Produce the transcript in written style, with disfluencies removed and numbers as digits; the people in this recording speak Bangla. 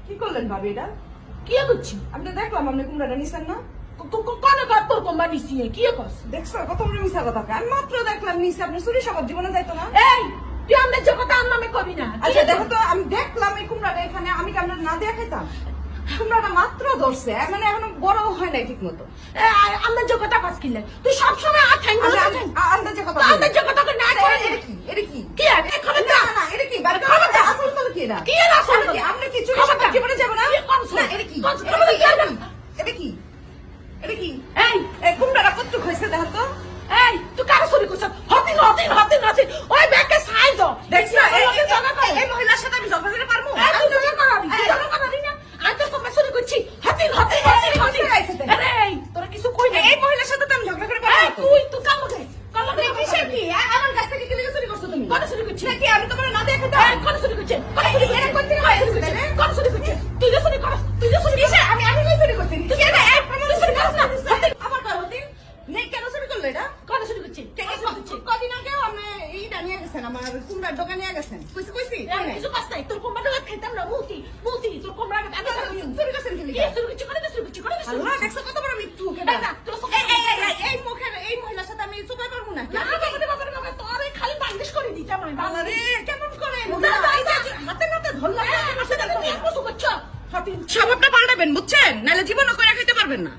কি করলেন ভাবি? এটা কি করছি? আমি তো দেখলাম আপনি কুমড়াটা নিছেন না। তোর কোম্বা নিছি কি কস? দেখছো কত বড় মিশা কথা। আমি মাত্র দেখলাম নিছে, আপনি চুরি সবার জীবনে যাইতো না। এই তুই আমাদের যে কথা আর নামে কবি না। আচ্ছা দেখো তো, আমি দেখলাম এই কুমড়াটা এখানে, আমি কি আপনার না দিয়ে খাইতাম? কুমড়াটা মাত্র ধরছে, মানে এখনো বড় হয় নাই ঠিক মতো। আমাদের যে কথা কস কিনলে তুই সবসময় আর ঠাই আন্দাজে কথা আমাদের যে কথা না করে এটা কি কি আর খবর না না এটা কি বাড়ি আসল তো কি এটা? কি আর আসল কি আপনি কি চুরি সবার জীবনে যাবে না? না এটা কি এটা কি এটা কি এই কুমড়াটা কত হয়েছে দেখো তো। এই তুই কারো চুরি করছ? হতিন হতিন হতিন হতিন ওই ব্যাগকে সাইজ দাও। দেখছো এই মহিলার সাথে আমি ঝগড়া করে পারবো? তুই ঝগড়া করাবি, তুই ঝগড়া করাবি না। আমি তো তোকে চুরি করছি। হতিন হতিন হতিন হতিন। আরে তোরা কিছু কই না। এই মহিলার সাথে তো আমি ঝগড়া করে পারবো? তুই কামকে কামকে কিসের কি? আমার কাছ থেকে কি লিখে চুরি করছো তুমি? কোন চুরি করছিস? নাকি আমি তোমার না দিয়ে খাইতাম? কোন চুরি করছিস? এরা কোন থেকে হয়েছে তাহলে? কোন চুরি করছিস? তুই যে চুরি করছ, তুই যে চুরি করছিস। আমি কই চুরি করছি? তুই কেন এক প্রমাণ চুরি করছ না? আমার বারোদিন নেই কেন চুরি করলো এটা? কোন চুরি করছিস? কদিন আগেও আপনি এইটা নিয়ে গেছেন, আমার কুমড়ার দোকানে নিয়ে গেছেন। কইছি কিছু কাজ নাই। তোর কোম্পানি খাইতাম না। মুতি তোর কোম্পানি আমি চুরি করছেন কি লিখে? চুরি করছি করে চুরি করছি করে আল্লাহ দেখছো কত বড় মিথ্যু কেন? এই মুখের এই মহিলার সাথে আমি চুপাই পারবো না। তোর খালি বাংলাদেশ করে দিতাম আমি। আরে কেমন করে হাতে নাতে ধরলাম। স্বভাবটা পাল্টাবেন বুঝছেন, নাহলে জীবনও করে খাইতে পারবেন না।